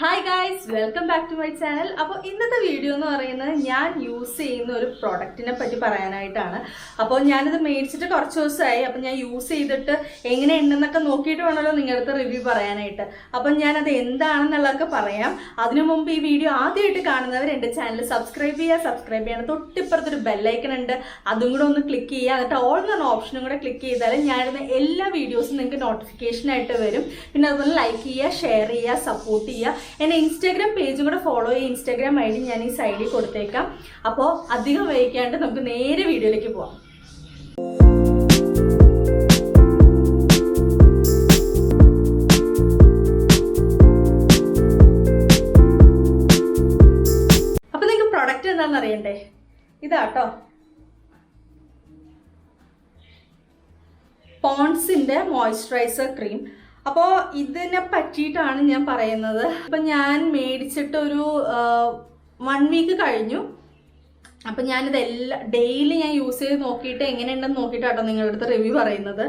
Hi guys, welcome back to my channel. അപ്പോൾ ഇന്നത്തെ video എന്ന് പറയുന്നത് ഞാൻ യൂസ് ചെയ്യുന്ന ഒരു പ്രൊഡക്റ്റിനെ പറ്റി പറയാനായിട്ടാണ്. അപ്പോൾ ഞാനിത് മേടിച്ചിട്ട് കുറച്ച് ദിവസമായി. അപ്പോൾ ഞാൻ യൂസ് ചെയ്തിട്ട് എങ്ങനെയുണ്ടെന്നൊക്കെ നോക്കിയിട്ട് വേണമല്ലോ നിങ്ങളുടെ അടുത്ത് റിവ്യൂ പറയാനായിട്ട്. അപ്പം ഞാനത് എന്താണെന്നുള്ളതൊക്കെ പറയാം. അതിനു മുമ്പ് ഈ വീഡിയോ ആദ്യമായിട്ട് കാണുന്നവർ എൻ്റെ ചാനൽ സബ്സ്ക്രൈബ് ചെയ്യണം. തൊട്ടിപ്പുറത്തൊരു ബെല്ലൈക്കൺ ഉണ്ട്, അതും കൂടെ ഒന്ന് ക്ലിക്ക് ചെയ്യുക. എന്നിട്ട് ഓൾ എന്ന ഓപ്ഷനും കൂടെ ക്ലിക്ക് ചെയ്താൽ ഞാനിടുന്ന എല്ലാ വീഡിയോസും നിങ്ങൾക്ക് നോട്ടിഫിക്കേഷനായിട്ട് വരും. പിന്നെ അതുപോലെ ലൈക്ക് ചെയ്യുക, ഷെയർ ചെയ്യുക, സപ്പോർട്ട് ചെയ്യുക. എന്നെ ഇൻസ്റ്റാഗ്രാം പേജും കൂടെ ഫോളോ ചെയ്യുക. ഇൻസ്റ്റാഗ്രാം ID ഞാൻ ഈ സൈഡിൽ കൊടുത്തേക്കാം. അപ്പോൾ അധികം വൈകിക്കാണ്ട് നമുക്ക് നേരെ വീഡിയോയിലേക്ക് പോവാം. അപ്പൊ നിങ്ങൾക്ക് പ്രൊഡക്റ്റ് എന്താണെന്ന് അറിയണ്ടേ? ഇതാട്ടോ, പോൺസിന്റെ മോയ്സ്ചറൈസർ ക്രീം. അപ്പോൾ ഇതിനെ പറ്റിയിട്ടാണ് ഞാൻ പറയുന്നത്. അപ്പം ഞാൻ മേടിച്ചിട്ട് ഒരു 1 വീക്ക് കഴിഞ്ഞു. അപ്പം ഞാനിതെല്ലാം ഡെയിലി ഞാൻ യൂസ് ചെയ്ത് നോക്കിയിട്ട് എങ്ങനെയുണ്ടെന്ന് നോക്കിയിട്ടാട്ടോ നിങ്ങളുടെ അടുത്ത് റിവ്യൂ പറയുന്നത്.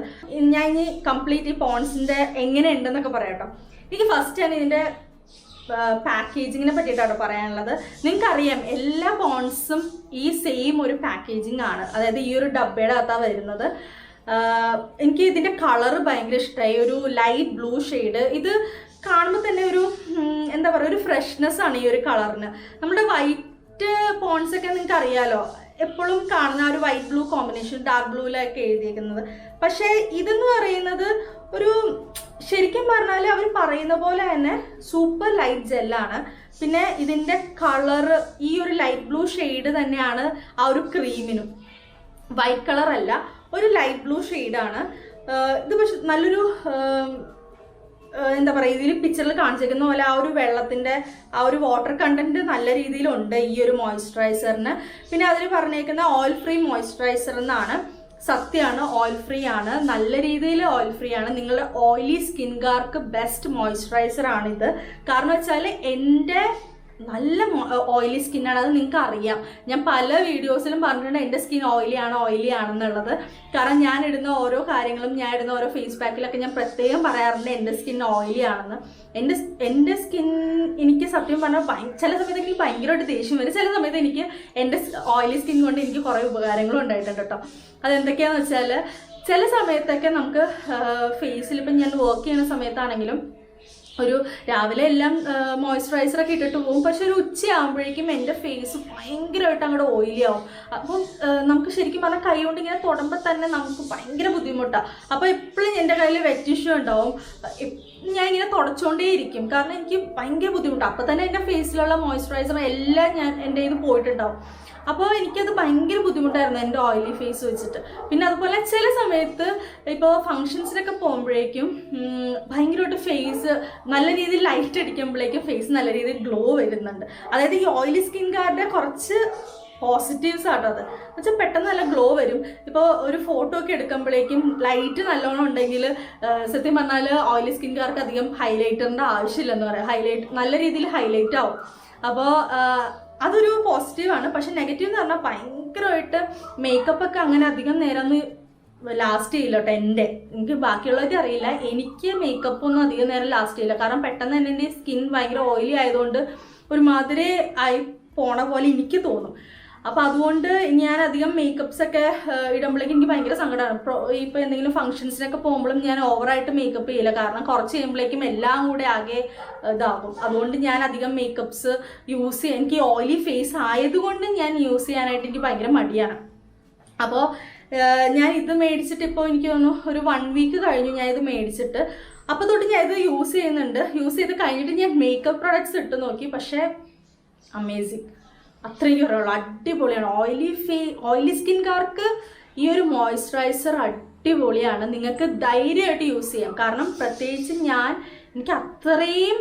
ഞാൻ ഇനി കംപ്ലീറ്റ് ഈ പോൺസിൻ്റെ എങ്ങനെയുണ്ടെന്നൊക്കെ പറയാട്ടോ. എനിക്ക് ഫസ്റ്റ് തന്നെ ഇതിൻ്റെ പാക്കേജിങ്ങിനെ പറ്റിയിട്ടാട്ടോ പറയാനുള്ളത്. നിങ്ങൾക്കറിയാം, എല്ലാ പോൺസും ഈ സെയിം ഒരു പാക്കേജിങ് ആണ്. അതായത് ഈ ഒരു ഡബ്ബയുടെ അകത്താണ് വരുന്നത്. എനിക്ക് ഇതിൻ്റെ കളറ് ഭയങ്കര ഇഷ്ടമായി. ഒരു ലൈറ്റ് ബ്ലൂ ഷെയ്ഡ്. ഇത് കാണുമ്പോൾ തന്നെ ഒരു എന്താ പറയുക, ഒരു ഫ്രഷ്നെസ് ആണ് ഈ ഒരു കളറിന്. നമ്മുടെ വൈറ്റ് പോൺസൊക്കെ നിങ്ങൾക്ക് അറിയാലോ, എപ്പോഴും കാണുന്ന ഒരു വൈറ്റ് ബ്ലൂ കോമ്പിനേഷൻ, ഡാർക്ക് ബ്ലൂയിലൊക്കെ എഴുതിയിരിക്കുന്നത്. പക്ഷേ ഇതെന്ന് പറയുന്നത് ഒരു ശരിക്കും പറഞ്ഞാൽ അവർ പറയുന്ന പോലെ തന്നെ സൂപ്പർ ലൈറ്റ് ജെല്ലാണ്. പിന്നെ ഇതിൻ്റെ കളറ് ഈ ഒരു ലൈറ്റ് ബ്ലൂ ഷെയ്ഡ് തന്നെയാണ് ആ ഒരു ക്രീമിനും. വൈറ്റ് കളർ അല്ല, ഒരു ലൈറ്റ് ബ്ലൂ ഷെയ്ഡാണ് ഇത്. പക്ഷെ നല്ലൊരു എന്താ പറയുക, ഇതിൽ പിക്ചറിൽ കാണിച്ചിരിക്കുന്ന പോലെ ആ ഒരു വെള്ളത്തിൻ്റെ ആ ഒരു വാട്ടർ കണ്ടന്റ് നല്ല രീതിയിലുണ്ട് ഈ ഒരു മോയ്സ്ചറൈസറിന്. പിന്നെ അതിൽ പറഞ്ഞേക്കുന്ന ഓയിൽ ഫ്രീ മോയ്സ്ചറൈസർ എന്നാണ്. സത്യമാണ്, ഓയിൽ ഫ്രീ ആണ്, നല്ല രീതിയിൽ ഓയിൽ ഫ്രീ ആണ്. നിങ്ങളുടെ ഓയിലി സ്കിൻകാർക്ക് ബെസ്റ്റ് മോയ്സ്ചറൈസർ ആണിത്. കാരണം വെച്ചാൽ എൻ്റെ നല്ല ഓയിലി സ്കിന്നാണ്, അത് നിങ്ങൾക്ക് അറിയാം. ഞാൻ പല വീഡിയോസിലും പറഞ്ഞിട്ടുണ്ട് എൻ്റെ സ്കിൻ ഓയിലി ആണെന്നുള്ളത്. കാരണം ഞാൻ ഇടുന്ന ഓരോ കാര്യങ്ങളും, ഞാൻ ഇടുന്ന ഓരോ ഫേസ് പാക്കിലൊക്കെ ഞാൻ പ്രത്യേകം പറയാറുണ്ട് എൻ്റെ സ്കിൻ ഓയിലി ആണെന്ന്. എൻ്റെ സ്കിൻ എനിക്ക് സത്യം പറഞ്ഞാൽ ചില സമയത്ത് എനിക്ക് ഭയങ്കരമായിട്ട് ദേഷ്യം വരും. ചില സമയത്ത് എനിക്ക് എൻ്റെ ഓയിലി സ്കിൻ കൊണ്ട് എനിക്ക് കുറേ ഉപകാരങ്ങളും ഉണ്ടായിട്ടുണ്ട് കേട്ടോ. അതെന്തൊക്കെയാണെന്ന് വെച്ചാൽ, ചില സമയത്തൊക്കെ നമുക്ക് ഫേസിൽ, ഇപ്പം ഞാൻ വർക്ക് ചെയ്യുന്ന സമയത്താണെങ്കിലും ഒരു രാവിലെ എല്ലാം മോയ്സ്ചറൈസറൊക്കെ ഇട്ടിട്ട് പോകും. പക്ഷെ ഒരു ഉച്ചയാകുമ്പോഴേക്കും എൻ്റെ ഫേസ് ഭയങ്കരമായിട്ട് അങ്ങോട്ട് ഓയിലി ആവും. അപ്പം നമുക്ക് ശരിക്കും പറഞ്ഞാൽ കൈ കൊണ്ട് ഇങ്ങനെ തൊടുമ്പോൾ തന്നെ നമുക്ക് ഭയങ്കര ബുദ്ധിമുട്ടാണ്. അപ്പോൾ എപ്പോഴും എൻ്റെ കയ്യിൽ വെറ്റ് ടിഷ്യൂ ഉണ്ടാവും. ഞാൻ ഇങ്ങനെ തുടച്ചുകൊണ്ടേ ഇരിക്കും, കാരണം എനിക്ക് ഭയങ്കര ബുദ്ധിമുട്ടാണ്. അപ്പോൾ തന്നെ എൻ്റെ ഫേസിലുള്ള മോയ്സ്ചറൈസർ എല്ലാം എൻ്റെ ഇത് പോയിട്ടുണ്ടാവും. അപ്പോൾ എനിക്കത് ഭയങ്കര ബുദ്ധിമുട്ടായിരുന്നു എൻ്റെ ഓയിലി ഫേസ് വെച്ചിട്ട്. പിന്നെ അതുപോലെ ചില സമയത്ത് ഇപ്പോൾ ഫങ്ഷൻസിനൊക്കെ പോകുമ്പോഴേക്കും ഭയങ്കരമായിട്ട് ഫേസ് നല്ല രീതിയിൽ ലൈറ്റ് അടിക്കുമ്പോഴേക്കും ഫേസ് നല്ല രീതിയിൽ ഗ്ലോ വരുന്നുണ്ട്. അതായത് ഈ ഓയിലി സ്കിൻകാരുടെ കുറച്ച് പോസിറ്റീവ്സ് ആട്ടോ അത്. എന്നുവെച്ചാൽ പെട്ടെന്ന് നല്ല ഗ്ലോ വരും. ഇപ്പോൾ ഒരു ഫോട്ടോ ഒക്കെ എടുക്കുമ്പോഴേക്കും ലൈറ്റ് നല്ലോണം ഉണ്ടെങ്കിൽ സത്യം പറഞ്ഞാൽ ഓയിലി സ്കിൻകാർക്ക് അധികം ഹൈലൈറ്ററിൻ്റെ ആവശ്യമില്ലെന്ന് പറയാം. നല്ല രീതിയിൽ ഹൈലൈറ്റ് ആവും. അപ്പോൾ അതൊരു പോസിറ്റീവാണ്. പക്ഷെ നെഗറ്റീവ് എന്ന് പറഞ്ഞാൽ ഭയങ്കരമായിട്ട് മേക്കപ്പ് ഒക്കെ അങ്ങനെ അധികം നേരം ഒന്ന് ലാസ്റ്റ് ചെയ്യില്ല കേട്ടോ. എനിക്ക് ബാക്കിയുള്ളവർക്ക് അറിയില്ല, എനിക്ക് മേക്കപ്പ് ഒന്നും അധികം നേരം ലാസ്റ്റ് ചെയ്യില്ല. കാരണം പെട്ടെന്ന് തന്നെ എൻ്റെ സ്കിൻ ഭയങ്കര ഓയിലി ആയതുകൊണ്ട് ഒരുമാതിരി ആയി പോണ പോലെ എനിക്ക് തോന്നും. അപ്പോൾ അതുകൊണ്ട് ഞാൻ അധികം മേക്കപ്സ് ഒക്കെ ഇടുമ്പോഴേക്കും എനിക്ക് ഭയങ്കര സങ്കടമാണ്. ഇപ്പോൾ എന്തെങ്കിലും ഫംഗ്ഷൻസിനൊക്കെ പോകുമ്പോഴും ഞാൻ ഓവറായിട്ട് മേക്കപ്പ് ചെയ്യില്ല. കാരണം കുറച്ച് കഴിയുമ്പോഴേക്കും എല്ലാം കൂടെ ആകെ ഇതാകും. അതുകൊണ്ട് ഞാൻ അധികം മേക്കപ്സ് യൂസ് ചെയ്യാൻ, എനിക്ക് ഓയിലി ഫേസ് ആയതുകൊണ്ട് ഞാൻ യൂസ് ചെയ്യാനായിട്ട് എനിക്ക് ഭയങ്കര മടിയാണ്. അപ്പോൾ ഞാൻ ഇത് മേടിച്ചിട്ട് ഇപ്പോൾ എനിക്ക് തോന്നുന്നു ഒരു 1 വീക്ക് കഴിഞ്ഞു ഞാൻ ഇത് മേടിച്ചിട്ട്. അപ്പോൾ തൊട്ട് ഞാൻ ഇത് യൂസ് ചെയ്യുന്നുണ്ട്. യൂസ് ചെയ്ത് കഴിഞ്ഞിട്ട് ഞാൻ മേക്കപ്പ് പ്രോഡക്ട്സ് ഇട്ട് നോക്കി. പക്ഷേ അമേസിങ്, അത്രയും കുറവുള്ളൂ. അടിപൊളിയാണ്. ഓയിലി സ്കിൻകാർക്ക് ഈ ഒരു മോയ്സ്ചറൈസർ അടിപൊളിയാണ്. നിങ്ങൾക്ക് ധൈര്യമായിട്ട് യൂസ് ചെയ്യാം. കാരണം പ്രത്യേകിച്ച് എനിക്ക് അത്രയും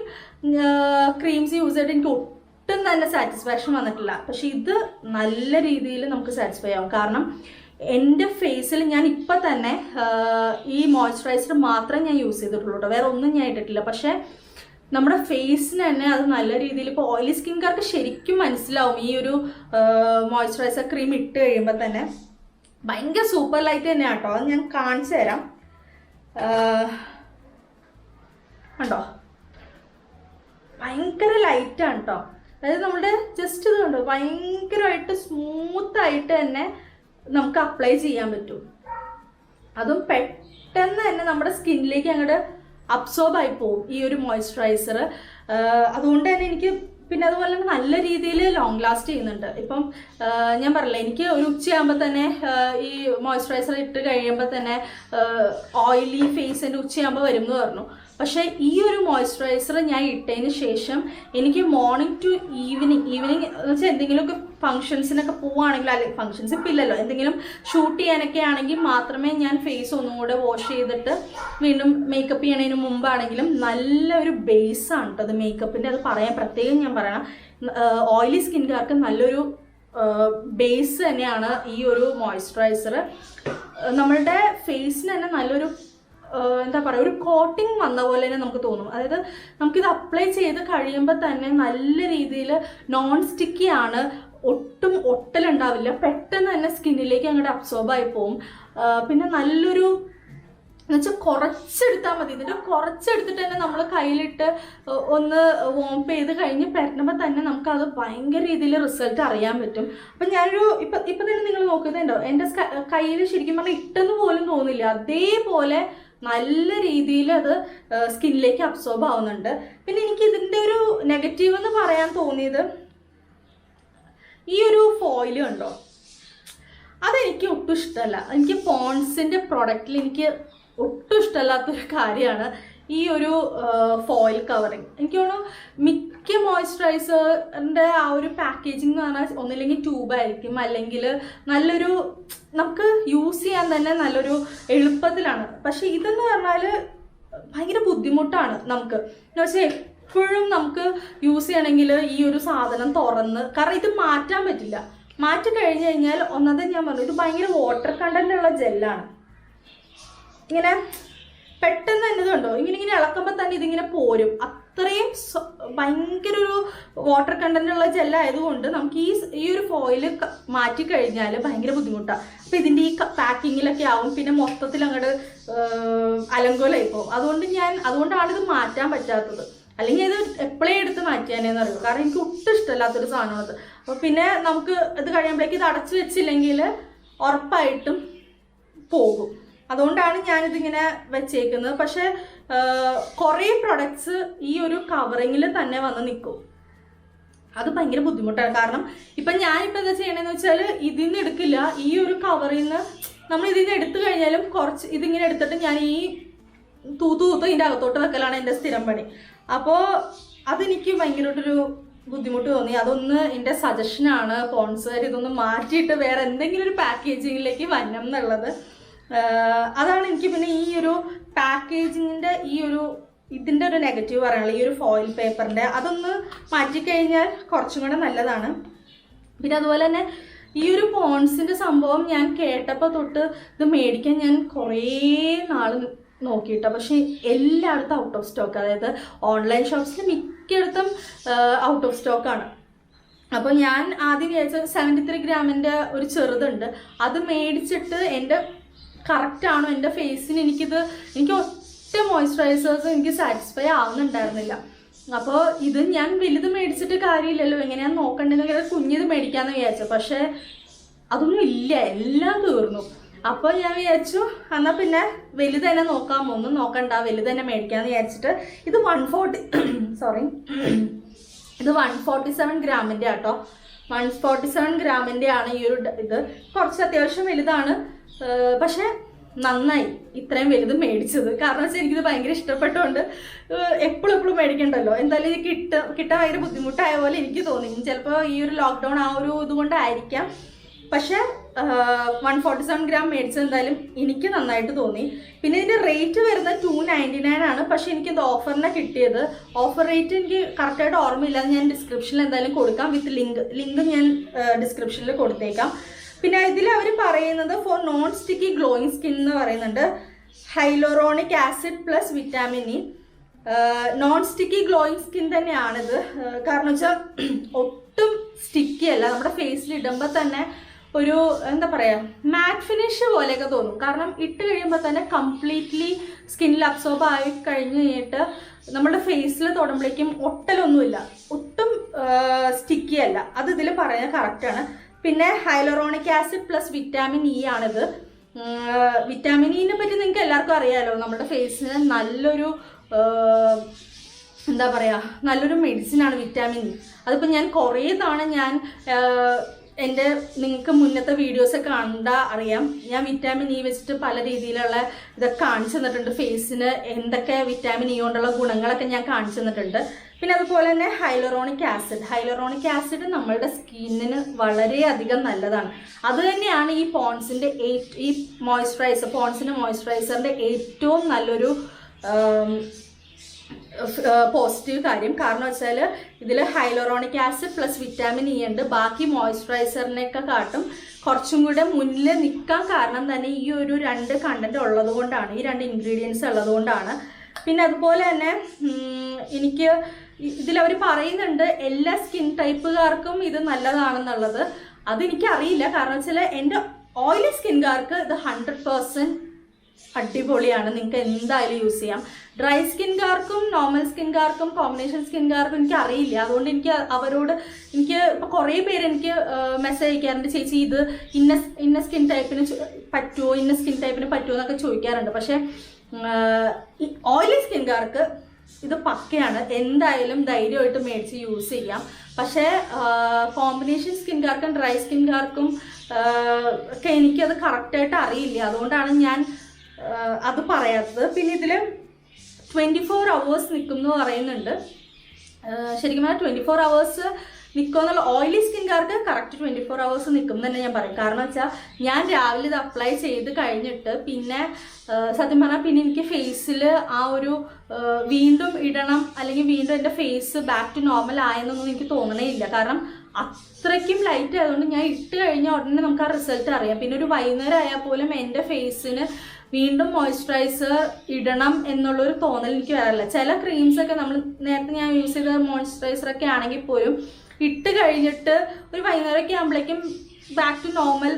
ക്രീംസ് യൂസ് ചെയ്തിട്ട് എനിക്ക് ഒട്ടും തന്നെ സാറ്റിസ്ഫാക്ഷൻ വന്നിട്ടില്ല. പക്ഷെ ഇത് നല്ല രീതിയിൽ നമുക്ക് സാറ്റിസ്ഫൈ ആവും. കാരണം എൻ്റെ ഫേസിൽ ഞാൻ ഇപ്പം തന്നെ ഈ മോയ്സ്ചറൈസർ മാത്രമേ ഞാൻ യൂസ് ചെയ്തിട്ടുള്ളൂ കേട്ടോ. വേറെ ഒന്നും ഞാൻ ഇട്ടിട്ടില്ല. പക്ഷേ നമ്മുടെ ഫേസിന് തന്നെ അത് നല്ല രീതിയിൽ, ഇപ്പോൾ ഓയിലി സ്കിൻകാർക്ക് ശരിക്കും മനസ്സിലാവും ഈ ഒരു മോയ്സ്ചറൈസർ ക്രീം ഇട്ട് കഴിയുമ്പോൾ തന്നെ. ഭയങ്കര സൂപ്പർ ലൈറ്റ് തന്നെയാണ് കേട്ടോ. അത് ഞാൻ കാണിച്ചു തരാം. കണ്ടോ, ഭയങ്കര ലൈറ്റാണ് കേട്ടോ. അതായത് നമ്മുടെ ജസ്റ്റ് ഇത് കണ്ടോ ഭയങ്കരമായിട്ട് സ്മൂത്തായിട്ട് തന്നെ നമുക്ക് അപ്ലൈ ചെയ്യാൻ പറ്റും. അതും പെട്ടെന്ന് തന്നെ നമ്മുടെ സ്കിന്നിലേക്ക് അങ്ങോട്ട് അബ്സോർബ് ആയി പോകും ഈ ഒരു മോയ്സ്ചറൈസർ. അതുകൊണ്ട് തന്നെ എനിക്ക് പിന്നെ അതുപോലെ തന്നെ നല്ല രീതിയിൽ ലോങ് ലാസ്റ്റ് ചെയ്യുന്നുണ്ട്. ഇപ്പം ഞാൻ പറഞ്ഞില്ല, എനിക്ക് ഒരു ഉച്ചയാകുമ്പോൾ തന്നെ ഈ മോയ്സ്ചറൈസർ ഇട്ട് കഴിയുമ്പോൾ തന്നെ ഓയിലി ഫേസ് എൻ്റെ ഉച്ചയാകുമ്പോൾ വരും എന്ന് പറഞ്ഞു. പക്ഷേ ഈ ഒരു മോയ്സ്ചറൈസർ ഞാൻ ഇട്ടതിന് ശേഷം എനിക്ക് മോർണിംഗ് ടു ഈവനിങ് എന്ന് വെച്ചാൽ എന്തെങ്കിലുമൊക്കെ ഫംഗ്ഷൻസിനൊക്കെ പോവുകയാണെങ്കിൽ, അല്ലെങ്കിൽ ഫംഗ്ഷൻസ് ഇപ്പം ഇല്ലല്ലോ, എന്തെങ്കിലും ഷൂട്ട് ചെയ്യാനൊക്കെ ആണെങ്കിൽ മാത്രമേ ഞാൻ ഫേസ് ഒന്നും കൂടെ വാഷ് ചെയ്തിട്ട് വീണ്ടും മേക്കപ്പ് ചെയ്യണതിന് മുമ്പാണെങ്കിലും നല്ലൊരു ബേസാണ് കേട്ടോ അത് മേക്കപ്പിൻ്റെ. അത് പറയാൻ പ്രത്യേകം ഞാൻ പറയണം, ഓയിലി സ്കിൻകാർക്ക് നല്ലൊരു ബേസ് തന്നെയാണ് ഈ ഒരു മോയ്സ്ചറൈസർ. നമ്മളുടെ ഫേസിന് തന്നെ നല്ലൊരു എന്താ പറയുക, ഒരു കോട്ടിങ് വന്ന പോലെ തന്നെ നമുക്ക് തോന്നും. അതായത് നമുക്കിത് അപ്ലൈ ചെയ്ത് കഴിയുമ്പോൾ തന്നെ നല്ല രീതിയിൽ നോൺ സ്റ്റിക്കി ആണ്, ഒട്ടും ഒട്ടലുണ്ടാവില്ല, പെട്ടെന്ന് തന്നെ സ്കിന്നിലേക്ക് അങ്ങോട്ട് അബ്സോർബ് ആയി പോവും. പിന്നെ നല്ലൊരു എന്നുവെച്ചാൽ കുറച്ചെടുത്താൽ മതി. എന്നിട്ട് കുറച്ചെടുത്തിട്ട് തന്നെ നമ്മൾ കയ്യിലിട്ട് ഒന്ന് വോംപ് ചെയ്ത് കഴിഞ്ഞ് പരട്ടുമ്പോൾ തന്നെ നമുക്കത് ഭയങ്കര രീതിയിൽ റിസൾട്ട് അറിയാൻ പറ്റും. അപ്പം ഞാനൊരു ഇപ്പം തന്നെ നിങ്ങൾ നോക്കുന്നുണ്ടോ, എൻ്റെ കയ്യിൽ ശരിക്കും പറഞ്ഞാൽ ഇട്ടെന്ന് പോലും തോന്നില്ല, അതേപോലെ നല്ല രീതിയിൽ അത് സ്കിന്നിലേക്ക് അബ്സോർബ് ആവുന്നുണ്ട്. പിന്നെ എനിക്ക് ഇതിൻ്റെ ഒരു നെഗറ്റീവ് എന്ന് പറയാൻ തോന്നിയത് ഈ ഒരു ഫോയിൽ കണ്ടോ, അതെനിക്ക് ഒട്ടും ഇഷ്ടമല്ല. എനിക്ക് പോൺസിൻ്റെ പ്രൊഡക്റ്റിൽ എനിക്ക് ഒട്ടും ഇഷ്ടമല്ലാത്തൊരു കാര്യമാണ് ഈ ഒരു ഫോയിൽ കവറിങ്. എനിക്ക് തോന്നുന്നു മിക്ക മോയ്സ്ചറൈസറിൻ്റെ ആ ഒരു പാക്കേജിംഗ് എന്ന് പറഞ്ഞാൽ ഒന്നില്ലെങ്കിൽ ട്യൂബായിരിക്കും, അല്ലെങ്കിൽ നല്ലൊരു നമുക്ക് യൂസ് ചെയ്യാൻ തന്നെ നല്ലൊരു എളുപ്പത്തിലാണ്. പക്ഷെ ഇതെന്ന് പറഞ്ഞാൽ ഭയങ്കര ബുദ്ധിമുട്ടാണ് നമുക്ക്. എന്ന് വെച്ചാൽ എപ്പോഴും നമുക്ക് യൂസ് ചെയ്യണമെങ്കിൽ ഈ ഒരു സാധനം തുറന്ന്, കാരണം ഇത് മാറ്റാൻ പറ്റില്ല. മാറ്റി കഴിഞ്ഞ് കഴിഞ്ഞാൽ ഒന്നത് ഞാൻ പറഞ്ഞു, ഇത് ഭയങ്കര വാട്ടർ കണ്ടന്റ് ഉള്ള ജെല്ലാണ്. ഇങ്ങനെ പെട്ടെന്ന് തന്നെ ഇതുണ്ടോ ഇങ്ങനെ ഇളക്കുമ്പോൾ തന്നെ ഇതിങ്ങനെ പോരും. അത്രയും ഭയങ്കര ഒരു വാട്ടർ കണ്ടന്റ് ഉള്ള ജെല്ലായതുകൊണ്ട് നമുക്ക് ഈ ഒരു ഫോയിൽ മാറ്റി കഴിഞ്ഞാൽ ഭയങ്കര ബുദ്ധിമുട്ടാണ്. അപ്പം ഇതിൻ്റെ ഈ പാക്കിങ്ങിലൊക്കെ ആവും, പിന്നെ മൊത്തത്തിൽ അങ്ങോട്ട് അലങ്കോലായി പോകും. അതുകൊണ്ടാണ് ഇത് മാറ്റാൻ പറ്റാത്തത്. അല്ലെങ്കിൽ ഇത് എപ്പോഴേ എടുത്ത് മാറ്റിയാനേന്ന് അറിയുമോ, കാരണം എനിക്ക് ഒട്ടും ഇഷ്ടമല്ലാത്തൊരു സാധനമാണ്. അപ്പോൾ പിന്നെ നമുക്ക് ഇത് കഴിയുമ്പോഴേക്ക് ഇത് അടച്ചു വെച്ചില്ലെങ്കിൽ ഉറപ്പായിട്ടും പോകും. അതുകൊണ്ടാണ് ഞാനിതിങ്ങനെ വെച്ചേക്കുന്നത്. പക്ഷെ കുറേ പ്രൊഡക്ട്സ് ഈ ഒരു കവറിങ്ങിൽ തന്നെ വന്ന് നിൽക്കും. അത് ഭയങ്കര ബുദ്ധിമുട്ടാണ്. കാരണം ഇപ്പം ഞാനിപ്പോൾ എന്താ ചെയ്യണമെന്ന് വെച്ചാൽ ഇതിൽ നിന്ന് എടുക്കില്ല, ഈ ഒരു കവറിൽ നിന്ന് നമ്മൾ ഇതിൽ നിന്ന് എടുത്തു കഴിഞ്ഞാലും കുറച്ച് ഇതിങ്ങനെ എടുത്തിട്ട് ഞാൻ ഈ തൂത്ത് ഇതിൻ്റെ അകത്തോട്ട് വെക്കലാണ് എൻ്റെ സ്ഥിരം പണി. അപ്പോൾ അതെനിക്ക് ഭയങ്കരമായിട്ടൊരു ബുദ്ധിമുട്ട് തോന്നി. അതൊന്ന് എൻ്റെ സജഷനാണ്, പോൺസുകാർ ഇതൊന്ന് മാറ്റിയിട്ട് വേറെ എന്തെങ്കിലും ഒരു പാക്കേജിങ്ങിലേക്ക് വരണം എന്നുള്ളത്. അതാണ് എനിക്ക് പിന്നെ ഈ ഒരു പാക്കേജിങ്ങിൻ്റെ ഇതിൻ്റെ ഒരു നെഗറ്റീവ് പറയാനുള്ളത്. ഈ ഒരു ഫോയിൽ പേപ്പറിൻ്റെ അതൊന്ന് മാറ്റിക്കഴിഞ്ഞാൽ കുറച്ചും കൂടെ നല്ലതാണ്. പിന്നെ അതുപോലെ തന്നെ ഈ ഒരു പോൺസിൻ്റെ സംഭവം ഞാൻ കേട്ടപ്പോൾ തൊട്ട് ഇത് മേടിക്കാൻ ഞാൻ കുറേ നാൾ നോക്കിയിട്ടാണ്. പക്ഷേ എല്ലായിടത്തും ഔട്ട് ഓഫ് സ്റ്റോക്ക്. അതായത് ഓൺലൈൻ ഷോപ്സിൽ മിക്കയിടത്തും ഔട്ട് ഓഫ് സ്റ്റോക്കാണ്. അപ്പോൾ ഞാൻ ആദ്യം വിചാരിച്ച 73 ഗ്രാമിൻ്റെ ഒരു ചെറുതുണ്ട്, അത് മേടിച്ചിട്ട് എൻ്റെ കറക്റ്റാണോ എൻ്റെ ഫേസിന് എനിക്ക് ഒറ്റ മോയ്സ്ചറൈസേഴ്സ് എനിക്ക് സാറ്റിസ്ഫൈ ആവുന്നുണ്ടായിരുന്നില്ല. അപ്പോൾ ഇത് ഞാൻ വലുത് മേടിച്ചിട്ട് കാര്യമില്ലല്ലോ, എങ്ങനെയാണെന്ന് നോക്കണ്ടെന്ന് കുഞ്ഞിത് മേടിക്കാമെന്ന് വിചാരിച്ചു. പക്ഷേ അതൊന്നും ഇല്ല, എല്ലാം തീർന്നു. അപ്പോൾ ഞാൻ വിചാരിച്ചു എന്നാൽ പിന്നെ വലുത് തന്നെ നോക്കാം, ഒന്നും നോക്കണ്ട, വലുത് തന്നെ മേടിക്കാമെന്ന് വിചാരിച്ചിട്ട് ഇത് 147 ഗ്രാമിൻ്റെ ആട്ടോ. 147 ഗ്രാമിൻ്റെ ആണ് ഈ ഒരു ഇത്. കുറച്ച് അത്യാവശ്യം വലുതാണ്, പക്ഷെ നന്നായി ഇത്രയും വലുത് മേടിച്ചത്. കാരണം വെച്ചാൽ എനിക്കിത് ഭയങ്കര ഇഷ്ടപ്പെട്ടുകൊണ്ട് എപ്പോഴും മേടിക്കണ്ടല്ലോ, എന്തായാലും ഇത് കിട്ടാൻ ഭയങ്കര ബുദ്ധിമുട്ടായ പോലെ എനിക്ക് തോന്നി. ചിലപ്പോൾ ഈ ഒരു ലോക്ക്ഡൗൺ ആ ഒരു ഇതുകൊണ്ടായിരിക്കാം. പക്ഷെ 147 ഗ്രാം മേടിച്ചത് എന്തായാലും എനിക്ക് നന്നായിട്ട് തോന്നി. പിന്നെ ഇതിൻ്റെ റേറ്റ് വരുന്നത് 299 ആണ്. പക്ഷെ എനിക്കിത് ഓഫറിനെ കിട്ടിയത്. ഓഫർ റേറ്റ് എനിക്ക് കറക്റ്റായിട്ട് ഓർമ്മയില്ല, ഞാൻ ഡിസ്ക്രിപ്ഷനിൽ എന്തായാലും കൊടുക്കാം, വിത്ത് ലിങ്ക് ഞാൻ ഡിസ്ക്രിപ്ഷനിൽ കൊടുത്തേക്കാം. പിന്നെ ഇതിൽ അവർ പറയുന്നത് four non sticky glowing skin എന്ന് പറയുന്നുണ്ട്. Hyaluronic acid plus vitamin E. Non sticky glowing skin തന്നെയാണിത്. കാരണം വെച്ചാൽ ഒട്ടും സ്റ്റിക്കി അല്ല, നമ്മുടെ ഫേസിൽ ഇടുമ്പോൾ തന്നെ ഒരു എന്താ പറയുക മാറ്റ് ഫിനിഷ് പോലെയൊക്കെ തോന്നും. കാരണം ഇട്ട് കഴിയുമ്പോൾ തന്നെ കംപ്ലീറ്റ്ലി സ്കിന്നിൽ അബ്സോർബ് ആയി കഴിഞ്ഞിട്ട് നമ്മുടെ ഫേസിൽ തൊടുമ്പോഴേക്കും ഒട്ടലൊന്നുമില്ല, ഒട്ടും സ്റ്റിക്കി അല്ല. അത് ഇതിൽ പറയുന്നത് കറക്റ്റാണ്. പിന്നെ hyaluronic acid plus vitamin E ആണിത്. വിറ്റാമിൻ ഇനെ പറ്റി നിങ്ങൾക്ക് എല്ലാവർക്കും അറിയാമല്ലോ. നമ്മുടെ ഫേസിന് നല്ലൊരു എന്താ പറയുക, നല്ലൊരു മെഡിസിനാണ് വിറ്റാമിൻ ഇ. അതിപ്പോൾ ഞാൻ കുറേ തവണ എൻ്റെ നിങ്ങൾക്ക് മുന്നത്തെ വീഡിയോസൊക്കെ കണ്ടാൽ അറിയാം, ഞാൻ വിറ്റാമിൻ ഇ വെച്ചിട്ട് പല രീതിയിലുള്ള ഇതൊക്കെ കാണിച്ചു തന്നിട്ടുണ്ട്. ഫേസിന് എന്തൊക്കെ വിറ്റാമിൻ ഇ കൊണ്ടുള്ള ഗുണങ്ങളൊക്കെ ഞാൻ കാണിച്ചു തന്നിട്ടുണ്ട്. പിന്നെ അതുപോലെ തന്നെ ഹൈലറോണിക് ആസിഡ് നമ്മളുടെ സ്കിന്നിന് വളരെയധികം നല്ലതാണ്. അത് തന്നെയാണ് ഈ പോൺസിൻ്റെ ഈ പോൺസിൻ്റെ മോയ്സ്ചറൈസറിൻ്റെ ഏറ്റവും നല്ലൊരു പോസിറ്റീവ് കാര്യം. കാരണം വെച്ചാൽ ഇതിൽ hyaluronic acid plus vitamin E ഉണ്ട്. ബാക്കി മോയ്സ്ചറൈസറിനെയൊക്കെ കാട്ടും കുറച്ചും കൂടെ മുന്നിൽ നിൽക്കാൻ കാരണം തന്നെ ഈ ഒരു 2 കണ്ടന്റ് ഉള്ളത് കൊണ്ടാണ്, ഈ 2 ഇൻഗ്രീഡിയൻസ് ഉള്ളത് കൊണ്ടാണ്. പിന്നെ അതുപോലെ തന്നെ എനിക്ക് ഇതിലവർ പറയുന്നുണ്ട് എല്ലാ സ്കിൻ ടൈപ്പുകാർക്കും ഇത് നല്ലതാണെന്നുള്ളത്. അതെനിക്കറിയില്ല. കാരണം വെച്ചാൽ എൻ്റെ ഓയിലി സ്കിൻകാർക്ക് ഇത് 100% അടിപൊളിയാണ്. നിങ്ങൾക്ക് എന്തായാലും യൂസ് ചെയ്യാം. ഡ്രൈ സ്കിൻകാർക്കും നോർമൽ സ്കിൻകാർക്കും കോമ്പിനേഷൻ സ്കിൻകാർക്കും എനിക്ക് അറിയില്ല. അതുകൊണ്ട് എനിക്ക് ഇപ്പോൾ കുറേ പേര് എനിക്ക് മെസ്സേജ് അയക്കാറുണ്ട്, ചേച്ചി ഇത് ഇന്ന സ്കിൻ ടൈപ്പിന് പറ്റുമോ, ഇന്ന സ്കിൻ ടൈപ്പിന് പറ്റുമോ എന്നൊക്കെ ചോദിക്കാറുണ്ട്. പക്ഷേ ഈ ഓയിലി സ്കിൻകാർക്ക് ഇത് പക്കയാണ്. എന്തായാലും ധൈര്യമായിട്ട് മേടിച്ച് യൂസ് ചെയ്യാം. പക്ഷേ കോമ്പിനേഷൻ സ്കിൻകാർക്കും ഡ്രൈ സ്കിൻകാർക്കും ഒക്കെ എനിക്കത് കറക്റ്റായിട്ട് അറിയില്ല. അതുകൊണ്ടാണ് ഞാൻ അത് പറയാത്തത്. പിന്നെ ഇതിൽ 24 hours നിൽക്കും എന്ന് പറയുന്നുണ്ട്. ശരിക്കും പറഞ്ഞാൽ 24 hours നിൽക്കുമെന്നുള്ള ഓയിലി സ്കിൻകാർക്ക് കറക്റ്റ് 24 hours നിൽക്കും തന്നെ ഞാൻ പറയും. കാരണം വെച്ചാൽ ഞാൻ രാവിലെ ഇത് അപ്ലൈ ചെയ്ത് കഴിഞ്ഞിട്ട് പിന്നെ സത്യം പറഞ്ഞാൽ പിന്നെ എനിക്ക് ഫേസിൽ ആ ഒരു വീണ്ടും ഇടണം അല്ലെങ്കിൽ വീണ്ടും എൻ്റെ ഫേസ് ബാക്ക് ടു നോർമൽ ആയെന്നൊന്നും എനിക്ക് തോന്നണേ ഇല്ല. കാരണം അത്രയ്ക്കും ലൈറ്റ് ആയതുകൊണ്ട് ഞാൻ ഇട്ട് കഴിഞ്ഞാൽ ഉടനെ നമുക്ക് ആ റിസൾട്ട് അറിയാം. പിന്നെ ഒരു വൈകുന്നേരം ആയാൽ പോലും എൻ്റെ ഫേസിന് വീണ്ടും മോയ്സ്ചറൈസർ ഇടണം എന്നുള്ളൊരു തോന്നൽ എനിക്ക് വരാറില്ല. ചില ക്രീംസൊക്കെ നമ്മൾ നേരത്തെ ഞാൻ യൂസ് ചെയ്ത മോയ്സ്ചറൈസറൊക്കെ ആണെങ്കിൽ പോലും ഇട്ട് കഴിഞ്ഞിട്ട് ഒരു വൈകുന്നേരമൊക്കെ ആകുമ്പോഴേക്കും ബാക്ക് ടു നോർമൽ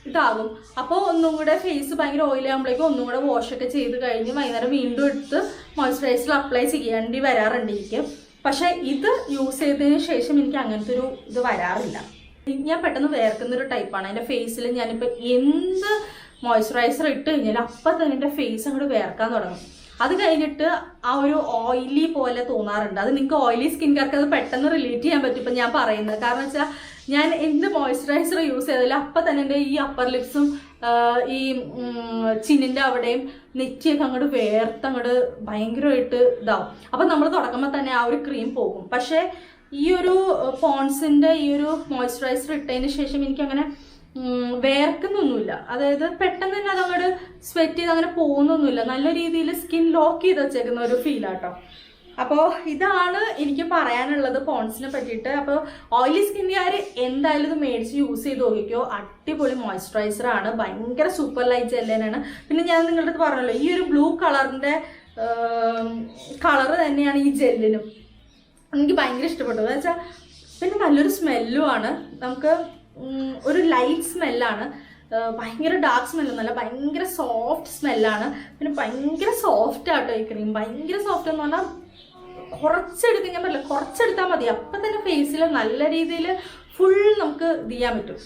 ഇതാകും. അപ്പോൾ ഒന്നും കൂടെ ഫേസ് ഭയങ്കര ഓയിലി ആകുമ്പോഴേക്കും ഒന്നും കൂടെ വാഷൊക്കെ ചെയ്ത് കഴിഞ്ഞ് വൈകുന്നേരം വീണ്ടും എടുത്ത് മോയ്സ്ചറൈസർ അപ്ലൈ ചെയ്യേണ്ടി വരാറുണ്ട് എനിക്ക്. പക്ഷേ ഇത് യൂസ് ചെയ്തതിന് ശേഷം എനിക്ക് അങ്ങനത്തെ ഒരു ഇത് വരാറില്ല. ഞാൻ പെട്ടെന്ന് വേർക്കുന്നൊരു ടൈപ്പാണ്. എൻ്റെ ഫേസിൽ ഞാനിപ്പോൾ എന്ത് മോയ്സ്ചറൈസർ ഇട്ട് കഴിഞ്ഞാൽ അപ്പം തന്നെ എൻ്റെ ഫേസ് അങ്ങോട്ട് വേർക്കാൻ തുടങ്ങും. അത് കഴിഞ്ഞിട്ട് ആ ഒരു ഓയിലി പോലെ തോന്നാറുണ്ട്. അത് നിങ്ങൾക്ക് ഓയിലി സ്കിൻകാർക്ക് അത് പെട്ടെന്ന് റിലേറ്റ് ചെയ്യാൻ പറ്റും ഇപ്പം ഞാൻ പറയുന്നത്. കാരണം വെച്ചാൽ ഞാൻ എന്ത് മോയ്സ്ചറൈസർ യൂസ് ചെയ്താലും അപ്പം തന്നെ എൻ്റെ ഈ അപ്പർ ലിപ്സും ഈ ചിന്നിൻ്റെ അവിടെയും നെറ്റിയൊക്കെ അങ്ങോട്ട് വേർത്തങ്ങോട്ട് ഭയങ്കരമായിട്ട് ഇതാവും. അപ്പം നമ്മൾ തുടങ്ങുമ്പോൾ തന്നെ ആ ഒരു ക്രീം പോകും. പക്ഷേ ഈ ഒരു പോൺസിൻ്റെ ഈ ഒരു മോയ്സ്ചറൈസർ ഇട്ടതിന് ശേഷം എനിക്കങ്ങനെ വേർക്കുന്നൊന്നുമില്ല. അതായത് പെട്ടെന്ന് തന്നെ അതങ്ങോട്ട് സ്വെറ്റ് ചെയ്ത് അങ്ങനെ പോകുന്നൊന്നുമില്ല. നല്ല രീതിയിൽ സ്കിൻ ലോക്ക് ചെയ്ത് വെച്ചേക്കുന്ന ഒരു ഫീലാട്ടോ. അപ്പോൾ ഇതാണ് എനിക്ക് പറയാനുള്ളത് പോൺസിനെ പറ്റിയിട്ട്. അപ്പോൾ ഓയിലി സ്കിന്നുകാർ എന്തായാലും ഇത് മേടിച്ച് യൂസ് ചെയ്ത് നോക്കിക്കോ. അടിപൊളി മോയ്സ്ചറൈസറാണ്, ഭയങ്കര സൂപ്പർ ലൈറ്റ് ജെല്ലിനാണ്. പിന്നെ ഞാൻ നിങ്ങളുടെ അടുത്ത് പറഞ്ഞല്ലോ ഈ ഒരു ബ്ലൂ കളറിൻ്റെ കളറ് തന്നെയാണ് ഈ ജെല്ലിനും. എനിക്ക് ഭയങ്കര ഇഷ്ടപ്പെട്ടു. എന്ന് വെച്ചാൽ പിന്നെ നല്ലൊരു സ്മെല്ലുമാണ്. നമുക്ക് ഒരു ലൈറ്റ് സ്മെല്ലാണ്, ഭയങ്കര ഡാർക്ക് സ്മെല്ലൊന്നുമല്ല, ഭയങ്കര സോഫ്റ്റ് സ്മെല്ലാണ്. പിന്നെ ഭയങ്കര സോഫ്റ്റ് ആട്ടോ ഈ ക്രീം. ഭയങ്കര സോഫ്റ്റ് എന്ന് പറഞ്ഞാൽ കുറച്ചെടുക്കാൻ ഞാൻ പറ്റില്ല, കുറച്ചെടുത്താൽ മതി. അപ്പം തന്നെ ഫേസിൽ നല്ല രീതിയിൽ ഫുൾ നമുക്ക് ഇത് ചെയ്യാൻ പറ്റും.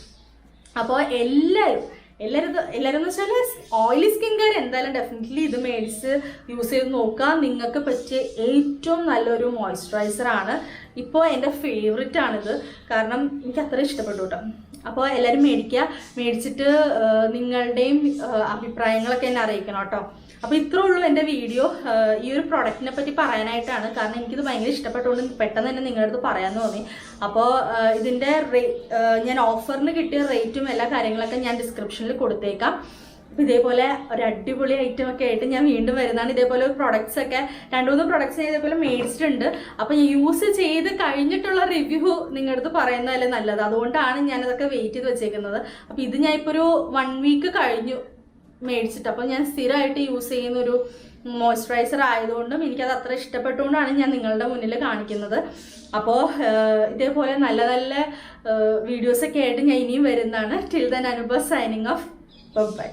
അപ്പോൾ എല്ലാവരും എന്ന് വെച്ചാൽ ഓയിലി സ്കിൻകാർ എന്തായാലും ഡെഫിനറ്റ്ലി ഇത് മേടിച്ച് യൂസ് ചെയ്ത് നോക്കുക. നിങ്ങൾക്ക് പറ്റിയ ഏറ്റവും നല്ലൊരു മോയ്സ്ചറൈസറാണ്. ഇപ്പോൾ എൻ്റെ ഫേവറേറ്റ് ആണിത്. കാരണം എനിക്ക് അത്ര ഇഷ്ടപ്പെട്ടു കേട്ടോ. അപ്പോൾ എല്ലാവരും മേടിച്ചിട്ട് നിങ്ങളുടെയും അഭിപ്രായങ്ങളൊക്കെ എന്നെ അറിയിക്കണം കേട്ടോ. അപ്പോൾ ഇത്രേ ഉള്ളൂ എൻ്റെ വീഡിയോ. ഈ ഒരു പ്രൊഡക്റ്റിനെ പറ്റി പറയാനായിട്ടാണ്. കാരണം എനിക്കിത് ഭയങ്കര ഇഷ്ടപ്പെട്ടുകൊണ്ട് പെട്ടെന്ന് തന്നെ നിങ്ങളുടെ അടുത്ത് പറയാമെന്ന് തോന്നി. അപ്പോൾ ഇതിൻ്റെ ഞാൻ ഓഫറിന് കിട്ടിയ റേറ്റും എല്ലാ കാര്യങ്ങളൊക്കെ ഞാൻ ഡിസ്ക്രിപ്ഷനിൽ കൊടുത്തേക്കാം. അപ്പോൾ ഇതേപോലെ ഒരു അടിപൊളി ഐറ്റം ഒക്കെ ആയിട്ട് ഞാൻ വീണ്ടും വരുന്നതാണ്. ഇതേപോലെ പ്രൊഡക്ട്സ് ഒക്കെ 2-3 പ്രൊഡക്ട്സ് ഞാൻ ഇതേപോലെ മേടിച്ചിട്ടുണ്ട്. അപ്പോൾ യൂസ് ചെയ്ത് കഴിഞ്ഞിട്ടുള്ള റിവ്യൂ നിങ്ങളുടെ അടുത്ത് പറയുന്നതല്ലേ നല്ലത്. അതുകൊണ്ടാണ് ഞാനതൊക്കെ വെയിറ്റ് ചെയ്ത് വെച്ചേക്കുന്നത്. അപ്പോൾ ഇത് ഞാൻ ഇപ്പോൾ ഒരു 1 വീക്ക് കഴിഞ്ഞു മേടിച്ചിട്ട്. അപ്പോൾ ഞാൻ സ്ഥിരമായിട്ട് യൂസ് ചെയ്യുന്നൊരു മോയ്സ്ചറൈസർ ആയതുകൊണ്ടും എനിക്കത് അത്ര ഇഷ്ടപ്പെട്ടുകൊണ്ടാണ് ഞാൻ നിങ്ങളുടെ മുന്നിൽ കാണിക്കുന്നത്. അപ്പോൾ ഇതേപോലെ നല്ല നല്ല വീഡിയോസൊക്കെ ആയിട്ട് ഞാൻ ഇനിയും വരുന്നതാണ്. Till then Anubhav signing off. By.